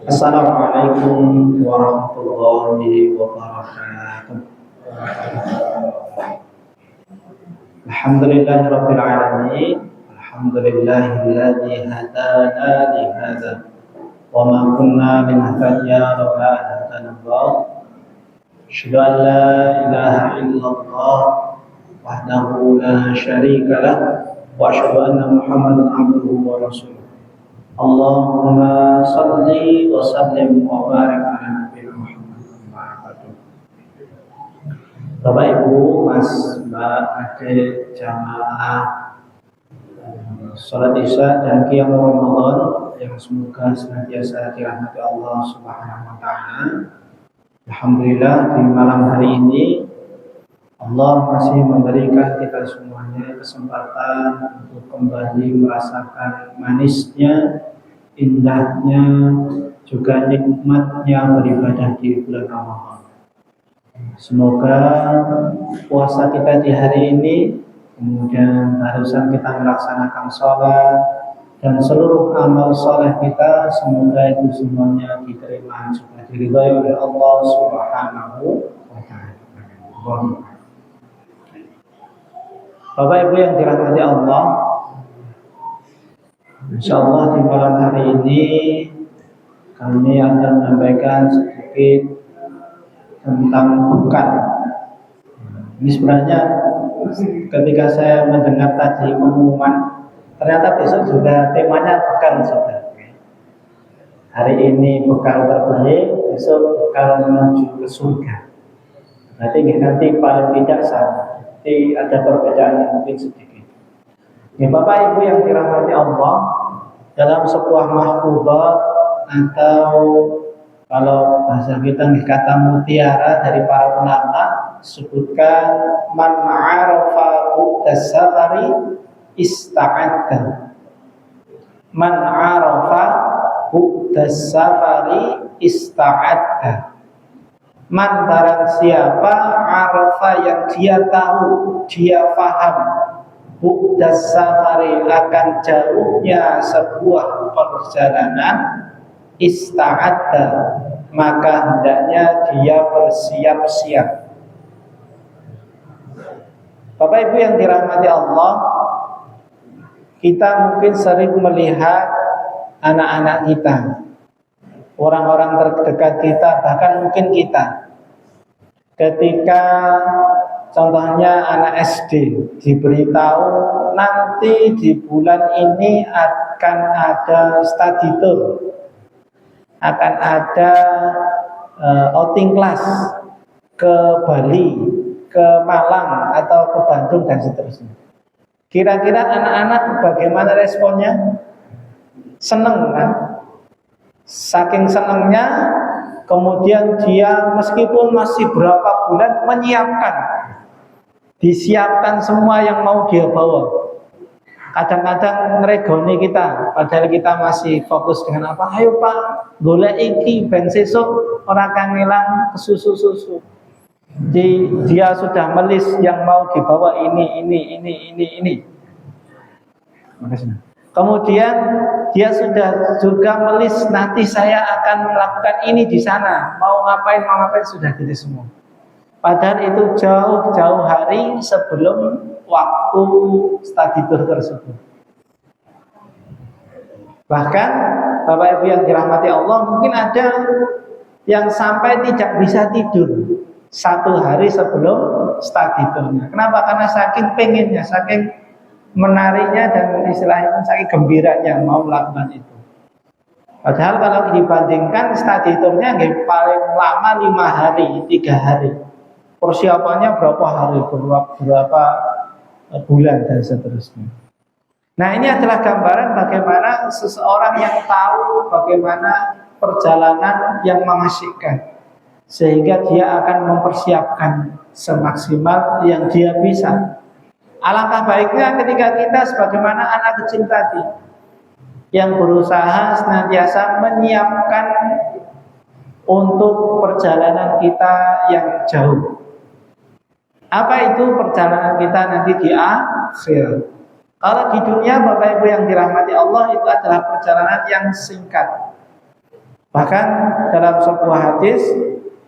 Assalamualaikum warahmatullahi wabarakatuh. Alhamdulillahirabbil alamin. Alhamdulillahilladzi hadana li hadza wa ma kunna linahtadiya laula an hadana Allah. Asyhadu an la ilaha illallah wahdahu la syarika lah wa asyhadu anna Muhammadan abduhu wa rasuluh. Allahumma salli wa sallim wa barik ala nabiyina Muhammad. Bapak Ibu, Mas, Mbak, adik, jamaah salat Isya dan Qiyam Ramadan yang semoga senantiasa dirahmati Allah Subhanahu wa taala. Alhamdulillah di malam hari ini Allah masih memberikan kita semuanya kesempatan untuk kembali merasakan manisnya, indahnya, juga nikmatnya beribadah di bulan Ramadan. Semoga puasa kita di hari ini, kemudian barusan kita melaksanakan sholat, dan seluruh amal soleh kita, semoga itu semuanya diterima juga diridhai oleh Allah Subhanahu wa taala. Bapak Ibu yang dirahmati Allah, insyaallah di malam hari ini kami akan menyampaikan sedikit tentang bukan. Ini sebenarnya ketika saya mendengar tadi pengumuman, ternyata besok juga temanya bekal saudara. Hari ini bekal terbaik, besok bekal menuju ke surga. Nanti paling tidak sama. Jadi ada perbedaan yang mungkin sedikit. Ya, Bapak Ibu yang dirahmati Allah, dalam sebuah mahfuzat atau kalau bahasa kita kata mutiara dari para ulama, sebutkan man arafa buddas safari ista'adda. Man arafa buddas safari ista'adda. Man barang siapa arafa yang dia tahu, dia paham buddas safari akan jauhnya sebuah perjalanan, ista'adda, maka hendaknya dia bersiap-siap. Bapak Ibu yang dirahmati Allah, kita mungkin sering melihat anak-anak kita, orang-orang terdekat kita, bahkan mungkin kita, ketika contohnya anak SD diberitahu nanti di bulan ini akan ada study tour, akan ada outing class ke Bali, ke Malang atau ke Bandung dan seterusnya. Kira-kira anak-anak bagaimana responnya? Seneng kan? Saking senangnya, kemudian dia meskipun masih berapa bulan menyiapkan, disiapkan semua yang mau dia bawa. Kadang-kadang ngeregoni kita, padahal kita masih fokus dengan apa? Ayo Pak, golek iki ben sesuk ora kangelan kesusu-susu. Dia sudah melis yang mau dibawa ini. Makasih. Kemudian dia sudah juga melis nanti saya akan melakukan ini di sana, mau ngapain sudah gitu semua. Padahal itu jauh-jauh hari sebelum waktu study tour tersebut. Bahkan Bapak Ibu yang dirahmati Allah, mungkin ada yang sampai tidak bisa tidur 1 hari sebelum study tournya. Kenapa? Karena saking pengennya, saking menariknya, dan istilahnya saking gembiranya mau melakukan itu. Padahal kalau dibandingkan study tournya paling lama 5 hari, 3 hari. Persiapannya berapa hari, berapa bulan dan seterusnya. Nah, ini adalah gambaran bagaimana seseorang yang tahu bagaimana perjalanan yang mengasyikkan, sehingga dia akan mempersiapkan semaksimal yang dia bisa. Alangkah baiknya ketika kita sebagaimana anak kecil tadi yang berusaha senantiasa menyiapkan untuk perjalanan kita yang jauh. Apa itu perjalanan kita nanti di akhir? Kalau di dunia Bapak Ibu yang dirahmati Allah, itu adalah perjalanan yang singkat. Bahkan dalam sebuah hadis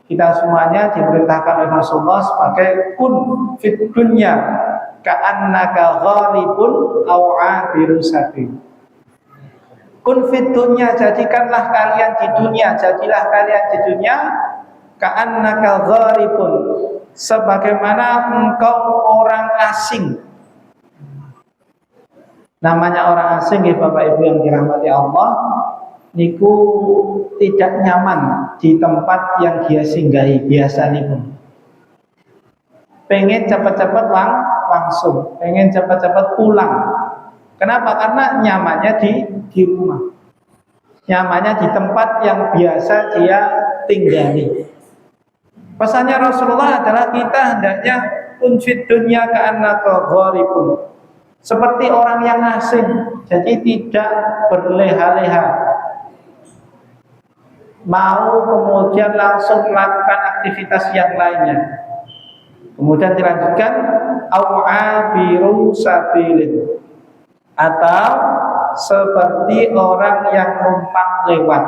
kita semuanya diperintahkan oleh Rasulullah sebagai kun fit dunya ka'annaka gharibun aw 'abiru sabil. Kun fit dunya, jadikanlah kalian di dunia, jadilah kalian di dunia ka'annaka gharibun, sebagaimana engkau orang asing. Namanya orang asing ya Bapak Ibu yang dirahmati Allah, niku tidak nyaman di tempat yang dia singgahi biasanya pun. Pengen cepat-cepat langsung, pengen cepat-cepat pulang. Kenapa? Karena nyamannya di rumah, nyamannya di tempat yang biasa dia tinggali. Pesannya Rasulullah adalah kita hendaknya unfid dunya ka'annaka gharibun, seperti orang yang asing, jadi tidak berleha-leha, mau kemudian langsung melakukan aktivitas yang lainnya. Kemudian dilanjutkan awabiru sabilin, atau seperti orang yang numpang lewat.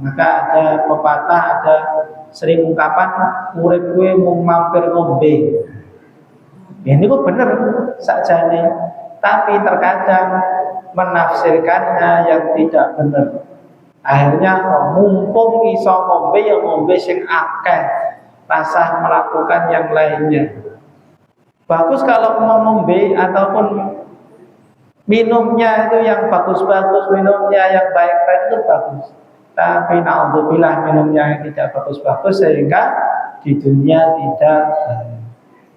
Maka ada pepatah, ada sering ungkapan urip kuwi mung mampir ngombe. Ya ini kok bener sakjane, tapi terkadang menafsirkannya yang tidak benar. Akhirnya mumpung iso ngombe ya ngombe sing akeh, rasa melakukan yang lainnya. Bagus kalau mau ngombe ataupun minumnya itu yang bagus-bagus, minumnya yang baik-baik itu bagus. Tapi naudzubillah minumnya yang tidak bagus-bagus sehingga di dunia tidak.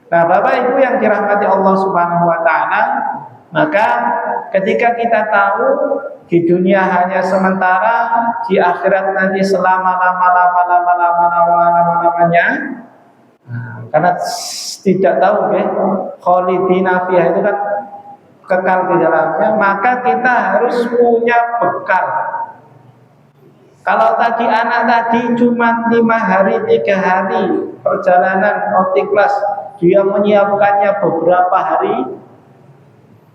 Nah, Bapak Ibu yang dirahmati Allah Subhanahu wa taala, maka ketika kita tahu di dunia hanya sementara, di akhirat nanti selama-lamanya, karena tidak tahu khalidina fiha itu kan kekal di dalamnya, maka kita harus punya bekal. Kalau tadi anak tadi cuma 5 hari 3 hari perjalanan outing class, dia menyiapkannya beberapa hari,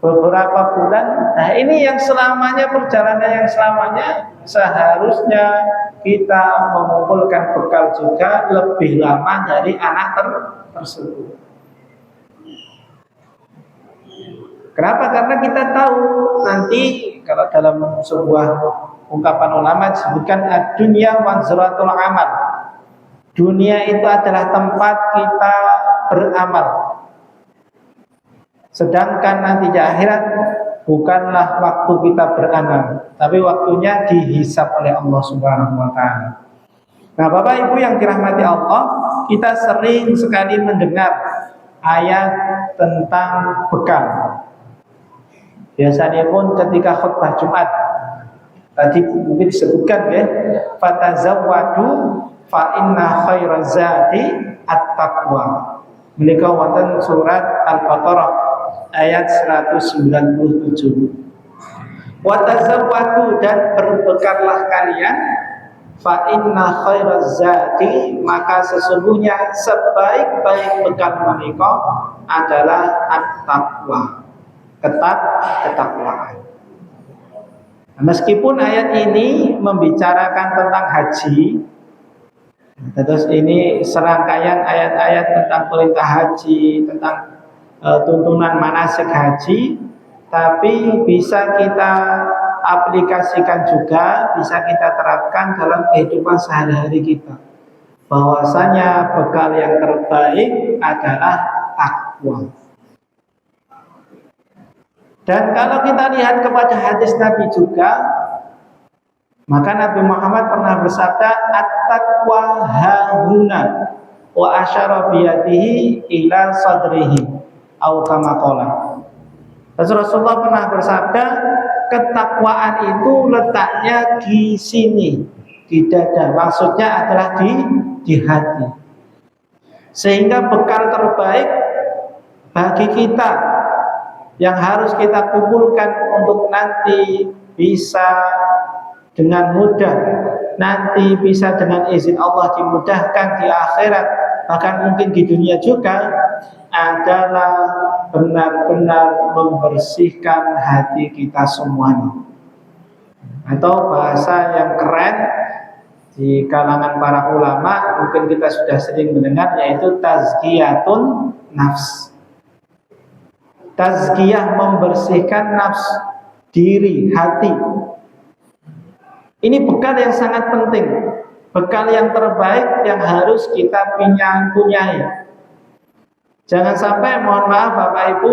beberapa bulan. Nah ini yang selamanya, perjalanan yang selamanya, seharusnya kita mengumpulkan bekal juga lebih lama dari anak tersebut. Kenapa? Karena kita tahu nanti kalau dalam sebuah ungkapan ulama disebutkan ad-dunya manzaratul amal. Dunia itu adalah tempat kita beramal. Sedangkan nanti di akhirat bukanlah waktu kita beramal, tapi waktunya dihisab oleh Allah Subhanahu wa taala. Nah, Bapak Ibu yang dirahmati Allah, kita sering sekali mendengar ayat tentang bekal. Biasanya pun ketika khutbah Jumat tadi mungkin disebutkan fatazawwadu fa inna khairaz zadi at-taqwa. Menika wonten surat Al-Baqarah ayat 197. Wa tazawwadu, dan berbekallah kalian, fa inna khairaz zadi, maka sesungguhnya sebaik-baik bekal menika adalah at-taqwa, ketakwaan. Meskipun ayat ini membicarakan tentang haji, terus ini serangkaian ayat-ayat tentang perintah haji, tentang tuntunan manasik haji, tapi bisa kita aplikasikan juga, bisa kita terapkan dalam kehidupan sehari-hari kita. Bahwasanya bekal yang terbaik adalah takwa. Dan kalau kita lihat kepada hadis Nabi juga, maka Nabi Muhammad pernah bersabda, at-taqwa hahuna, wa asyara biyadihi ila sadrihi, au kama qala. Rasulullah pernah bersabda, ketakwaan itu letaknya di sini, di dada. Maksudnya adalah di hati. Sehingga bekal terbaik bagi kita yang harus kita kumpulkan untuk nanti bisa dengan mudah, nanti bisa dengan izin Allah dimudahkan di akhirat, bahkan mungkin di dunia juga, adalah benar-benar membersihkan hati kita semuanya. Atau bahasa yang keren, di kalangan para ulama mungkin kita sudah sering mendengar, yaitu tazkiyatun nafs. Tazkiyah, membersihkan nafs, diri, hati. Ini bekal yang sangat penting, bekal yang terbaik yang harus kita punyai. Jangan sampai, mohon maaf Bapak Ibu,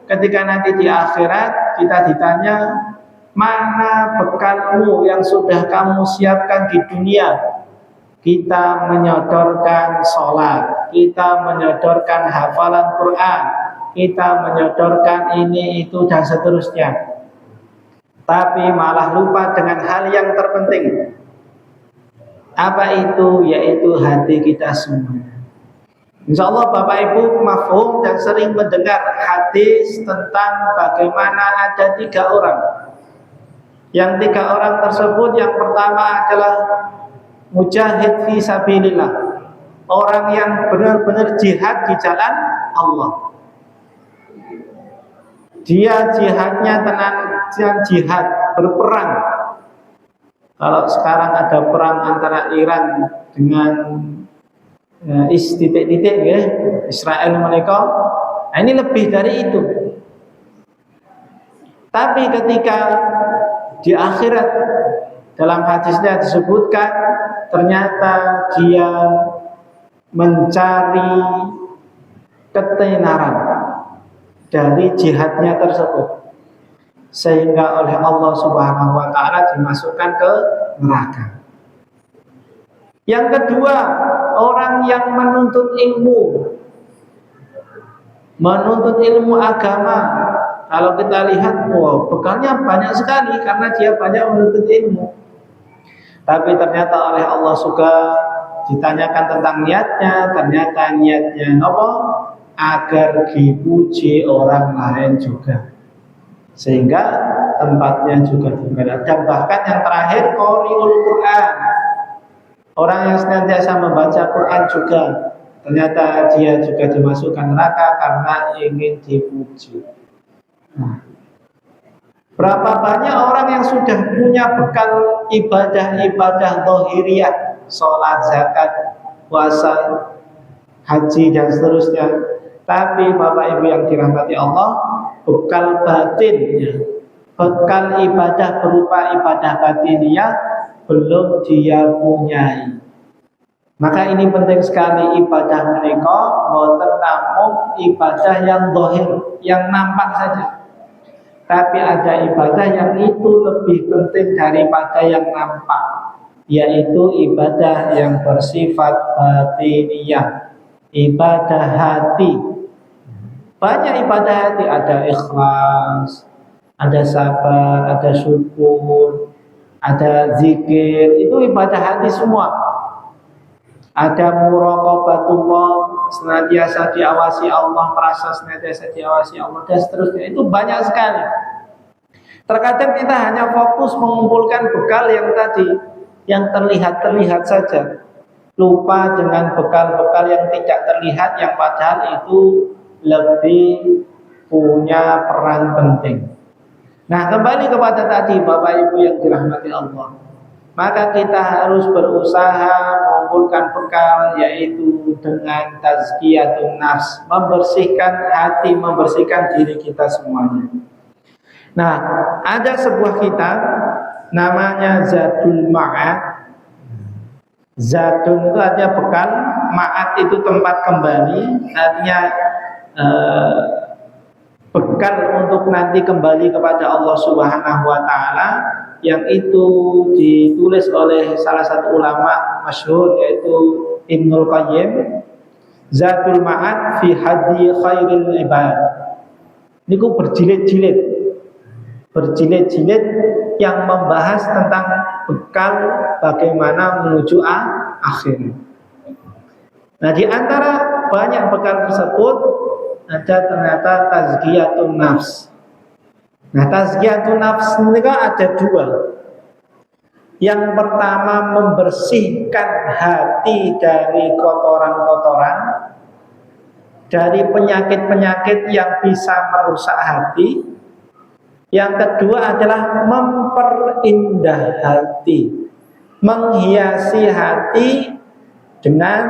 ketika nanti di akhirat kita ditanya, mana bekalmu yang sudah kamu siapkan di dunia? Kita menyodorkan sholat, kita menyodorkan hafalan Quran, kita menyodorkan ini, itu, dan seterusnya. Tapi malah lupa dengan hal yang terpenting. Apa itu? Yaitu hati kita semua. Insya Allah Bapak Ibu mafhum dan sering mendengar hadis tentang bagaimana ada 3 orang. Yang 3 orang tersebut, yang pertama adalah mujahid fi sabilillah, orang yang benar-benar jihad di jalan Allah. Dia jihadnya tenang, jihad, berperang. Kalau sekarang ada perang antara Iran dengan titik-titik ya, Israel mereka, nah ini lebih dari itu. Tapi ketika di akhirat, dalam hadisnya disebutkan, ternyata dia mencari ketenaran dari jihadnya tersebut, sehingga oleh Allah Subhanahu wa Ta'ala dimasukkan ke neraka. Yang kedua, orang yang menuntut ilmu agama. Kalau kita lihat, bekalnya banyak sekali karena dia banyak menuntut ilmu. Tapi ternyata oleh Allah juga ditanyakan tentang niatnya. Ternyata niatnya apa? Agar dipuji orang lain juga, sehingga tempatnya juga berbeda. Dan bahkan yang terakhir, qari'ul Quran, orang yang senantiasa membaca Quran juga, ternyata dia juga dimasukkan neraka karena ingin dipuji. Nah, berapa banyak orang yang sudah punya bekal ibadah-ibadah zahiriyah, sholat, zakat, puasa, haji, dan seterusnya. Tapi Bapak Ibu yang dirahmati Allah, bekal batin, bekal ibadah berupa ibadah batiniyah belum dia punyai. Maka ini penting sekali, ibadah mereka boten namung ibadah yang zahir, yang nampak saja. Tapi ada ibadah yang itu lebih penting daripada yang nampak, yaitu ibadah yang bersifat batiniyah, ibadah hati. Banyak ibadah hati, ada ikhlas, ada sabar, ada syukur, ada zikir, itu ibadah hati semua. Ada muraqabatullah, senantiasa diawasi Allah, merasa senantiasa diawasi Allah, dan seterusnya. Itu banyak sekali. Terkadang kita hanya fokus mengumpulkan bekal yang tadi, yang terlihat saja, lupa dengan bekal-bekal yang tidak terlihat, yang padahal itu lebih punya peran penting. Nah, kembali kepada tadi Bapak Ibu yang dirahmati Allah, maka kita harus berusaha mengumpulkan bekal, yaitu dengan tazkiyatun nafs, membersihkan hati, membersihkan diri kita semuanya. Nah, ada sebuah kitab namanya Zadul Ma'ad. Zadun itu artinya bekal, Ma'ad itu tempat kembali, artinya bekal untuk nanti kembali kepada Allah Subhanahu wa Ta'ala, yang itu ditulis oleh salah satu ulama masyhur, yaitu Ibnul Qayyim. Zadul Ma'ad fi hadi khairil ibad. Niku berjilid-jilid yang membahas tentang bekal bagaimana menuju akhir. Nah, di antara banyak bekal tersebut ada ternyata tazkiyatun nafs. Nah, tazkiyatun nafs ini ada 2. Yang pertama, membersihkan hati dari kotoran-kotoran, dari penyakit-penyakit yang bisa merusak hati. Yang kedua adalah memperindah hati, menghiasi hati dengan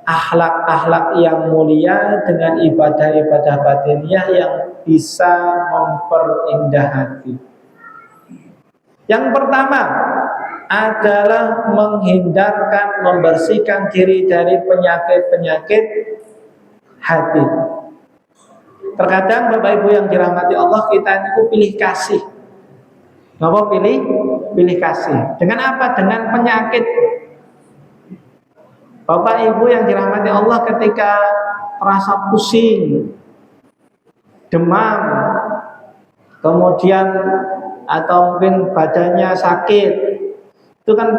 akhlak-akhlak yang mulia, dengan ibadah-ibadah batiniah yang bisa memperindah hati. Yang pertama adalah menghindarkan, membersihkan diri dari penyakit-penyakit hati. Terkadang Bapak Ibu yang dirahmati Allah, kita itu pilih kasih. Kenapa pilih kasih? Dengan apa? Dengan penyakit. Bapak Ibu yang dirahmati Allah, ketika terasa pusing, demam, kemudian atau mungkin badannya sakit, itu kan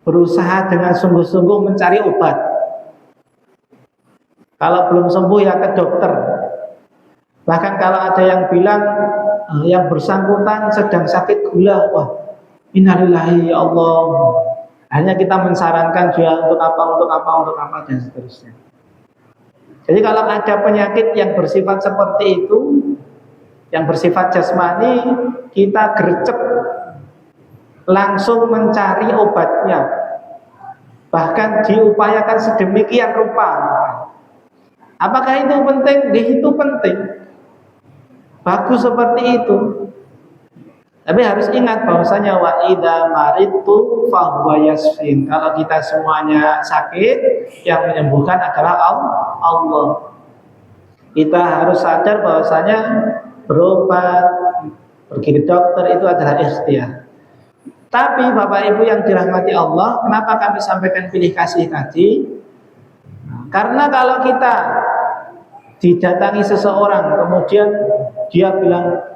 berusaha dengan sungguh-sungguh mencari obat. Kalau belum sembuh ya ke dokter. Bahkan kalau ada yang bilang yang bersangkutan sedang sakit gula, wah, innalillahi ya Allah. Hanya kita mensarankan dia untuk apa, dan seterusnya. Jadi kalau ada penyakit yang bersifat seperti itu, yang bersifat jasmani, kita gercep, langsung mencari obatnya. Bahkan diupayakan sedemikian rupa. Apakah itu penting? Itu penting. Bagus seperti itu. Tapi harus ingat bahwasanya wa idza maridtu fahuwa yasfin. Kalau kita semuanya sakit, yang menyembuhkan adalah Allah. Kita harus sadar bahwasanya berobat, pergi ke dokter itu adalah ikhtiar. Tapi Bapak Ibu yang dirahmati Allah, kenapa kami sampaikan pilih kasih tadi? Karena kalau kita didatangi seseorang, kemudian dia bilang,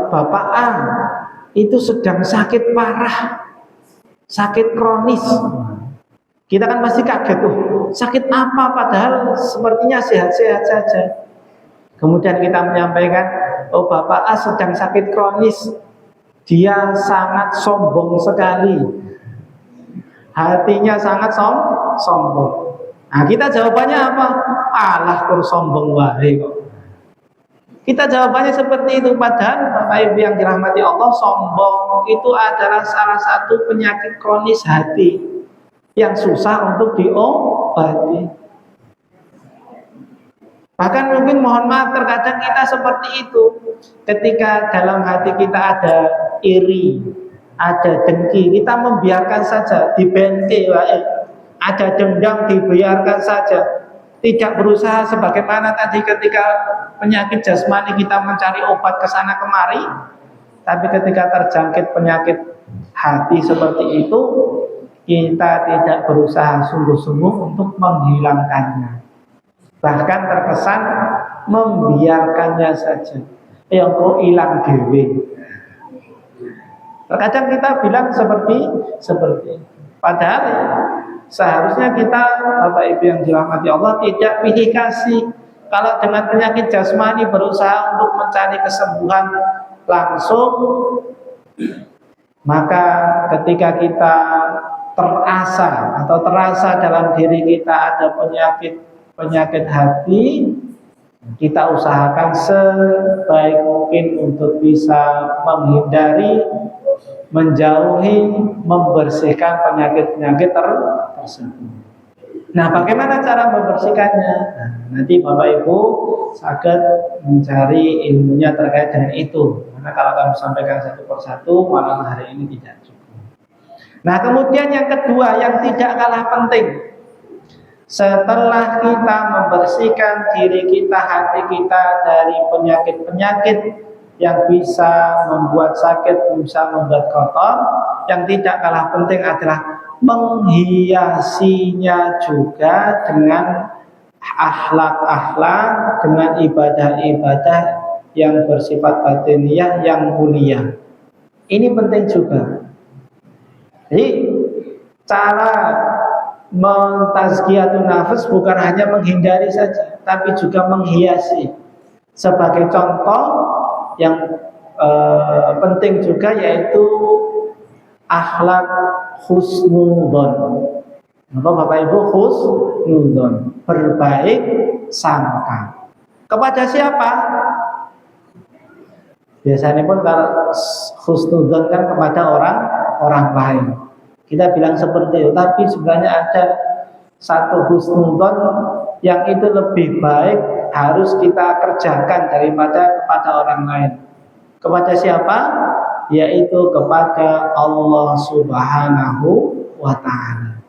Bapak A itu sedang sakit parah, sakit kronis. Kita kan pasti kaget, sakit apa? Padahal sepertinya sehat-sehat saja. Kemudian kita menyampaikan, Bapak A sedang sakit kronis. Dia sangat sombong sekali, hatinya sangat sombong. Nah, kita jawabannya apa? Alah, kur sombong wae kok. Kita jawabannya seperti itu. Padahal Bapak Ibu yang dirahmati Allah, sombong itu adalah salah satu penyakit kronis hati yang susah untuk diobati. Bahkan mungkin mohon maaf, terkadang kita seperti itu. Ketika dalam hati kita ada iri, ada dengki, kita membiarkan saja, dibente wae. Ada dendam, dibiarkan saja. Tidak berusaha sebagaimana tadi ketika penyakit jasmani kita mencari obat ke sana kemari, tapi ketika terjangkit penyakit hati seperti itu, kita tidak berusaha sungguh-sungguh untuk menghilangkannya. Bahkan terkesan membiarkannya saja. Yang kok hilang dewe. Terkadang kita bilang seperti padahal seharusnya kita, Bapak Ibu yang dirahmati Allah, tidak pilih kasih. Kalau dengan penyakit jasmani berusaha untuk mencari kesembuhan langsung, maka ketika kita terasa dalam diri kita ada penyakit hati, kita usahakan sebaik mungkin untuk bisa menghindari, menjauhi, membersihkan penyakit-penyakit tersebut. Nah, bagaimana cara membersihkannya? Nah, nanti Bapak Ibu saged mencari ilmunya terkait dengan itu. Karena kalau kami sampaikan satu persatu, malam hari ini tidak cukup. Nah, kemudian yang kedua yang tidak kalah penting, setelah kita membersihkan diri kita, hati kita dari penyakit-penyakit yang bisa membuat sakit, bisa membuat kotor, yang tidak kalah penting adalah menghiasinya juga dengan akhlak-akhlak, dengan ibadah-ibadah yang bersifat batiniah yang mulia. Ini penting juga. Jadi cara mentazkiyatun nafas bukan hanya menghindari saja, tapi juga menghiasi. Sebagai contoh yang penting juga yaitu akhlak husnudzon. Apa Bapak Ibu? Husnudzon, berbaik sangka. Kepada siapa? Biasanya pun kalau husnudzon kan kepada orang orang lain. Kita bilang seperti itu, tapi sebenarnya ada satu husnudzon yang itu lebih baik harus kita kerjakan daripada kepada orang lain. Kepada siapa? Yaitu kepada Allah Subhanahu wa ta'ala.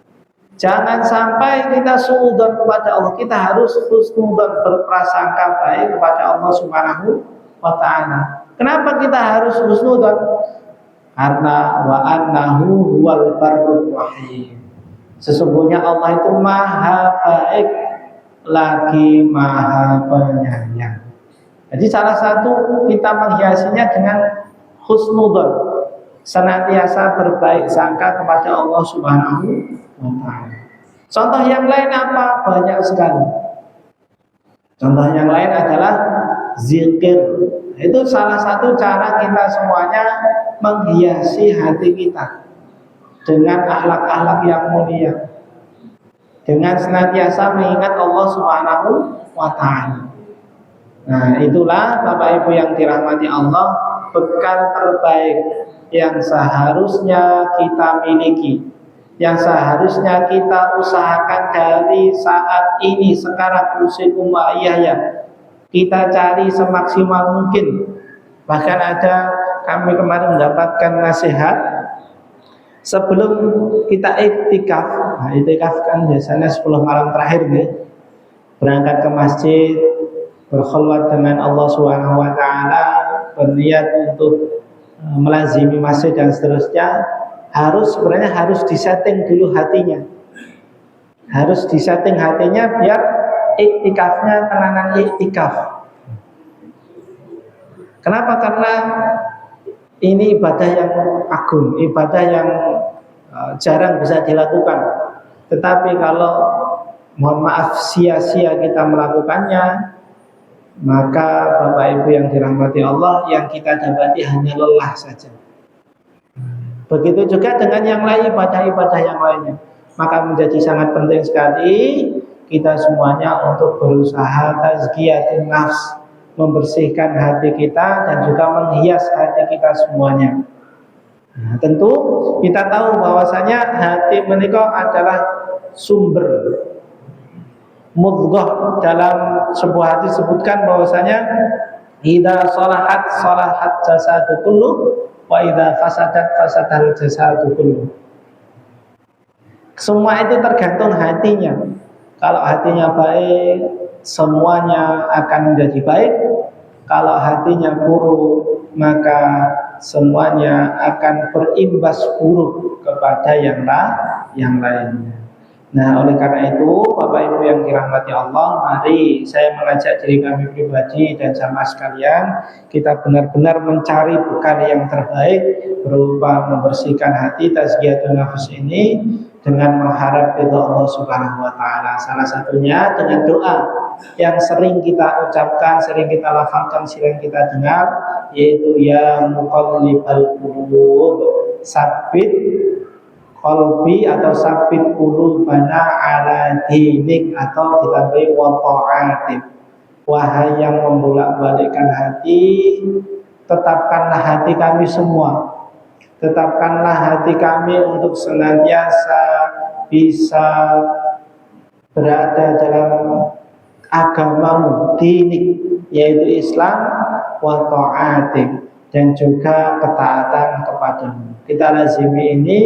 Jangan sampai kita suudzon kepada Allah, kita harus husnudzon, berprasangka baik kepada Allah Subhanahu wa ta'ala. Kenapa kita harus husnudzon? Karena wa annahu huwal barrur rahim. Sesungguhnya Allah itu maha baik lagi maha penyayang. Jadi salah satu kita menghiasinya dengan husnudzon, senantiasa berbaik sangka kepada Allah Subhanahu wa ta'ala. Contoh yang lain apa? Banyak sekali. Contoh yang lain adalah zikir. Itu salah satu cara kita semuanya menghiasi hati kita dengan akhlak-akhlak yang mulia, dengan senantiasa mengingat Allah Subhanahu wa ta'ala. Nah, itulah Bapak Ibu yang dirahmati Allah, bekal terbaik yang seharusnya kita miliki, yang seharusnya kita usahakan dari saat ini, sekarang usikum wa iyaya. Kita cari semaksimal mungkin. Bahkan ada, kami kemarin mendapatkan nasihat sebelum kita iktikaf. Nah, iktikaf kan biasanya 10 malam terakhir nih, berangkat ke masjid, berkhulwat dengan Allah Subhanahu wa ta'ala, berniat untuk melazimi masjid dan seterusnya. Sebenarnya harus disetting dulu hatinya. Harus disetting hatinya biar iktikafnya tenangan iktikaf. Kenapa? Karena ini ibadah yang agung, ibadah yang jarang bisa dilakukan. Tetapi kalau mohon maaf sia-sia kita melakukannya, maka Bapak Ibu yang dirahmati Allah, yang kita dapati hanya lelah saja. Begitu juga dengan yang lain, ibadah-ibadah yang lainnya. Maka menjadi sangat penting sekali kita semuanya untuk berusaha tazkiyatun nafs, membersihkan hati kita dan juga menghias hati kita semuanya. Nah, tentu kita tahu bahwasanya hati menika adalah sumber mudghah. Dalam sebuah hadis disebutkan bahwasanya idza salahat jasadu kullu wa idza fasadal jasadu kullu. Semua itu tergantung hatinya. Kalau hatinya baik, semuanya akan menjadi baik. Kalau hatinya buruk, maka semuanya akan berimbas buruk kepada yang lainnya. Nah, oleh karena itu, Bapak Ibu yang dirahmati Allah, mari saya mengajak diri kami pribadi dan jamaah sekalian, kita benar-benar mencari bekal yang terbaik berupa membersihkan hati, tazkiyatun nafs ini dengan mengharap ridha Allah Subhanahu wa ta'ala. Salah satunya dengan doa yang sering kita ucapkan, sering kita lafalkan, sering kita dengar, yaitu ya muqallibal qulub, sabbit qalbi atau sabbit qulubana ala dinik, atau ditambahi wa ta'atik. Wahai yang membolak-balikkan hati, tetapkanlah hati kami semua, tetapkanlah hati kami untuk senantiasa bisa berada dalam agamamu, dinik, yaitu Islam, wa ta'atik, dan juga ketaatan kepadamu. Kita lazimi ini,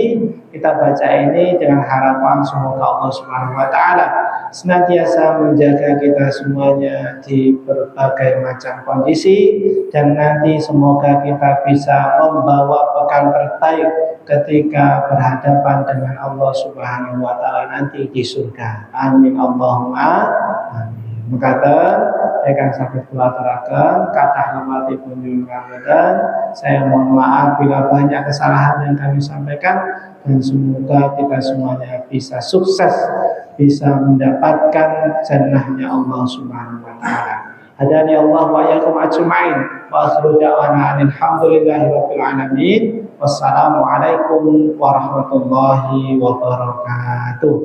kita baca ini dengan harapan semoga Allah Subhanahu wa ta'ala senantiasa menjaga kita semuanya di berbagai macam kondisi, dan nanti semoga kita bisa membawa bekal terbaik ketika berhadapan dengan Allah Subhanahu wa ta'ala nanti di surga. Amin Allahumma amin. Mengatakan akan sakit kulaterakan kata lemati kunjung Ramadan. Saya mohon maaf bila banyak kesalahan yang kami sampaikan, dan semoga kita semuanya bisa sukses, bisa mendapatkan jannahnya Allah Subhanahu wa ta'ala. Hadani Allah wa iyyakum ajma'in, wa akhiru da'wana alhamdulillahi rabbil alamin. Wassalamualaikum warahmatullahi wabarakatuh.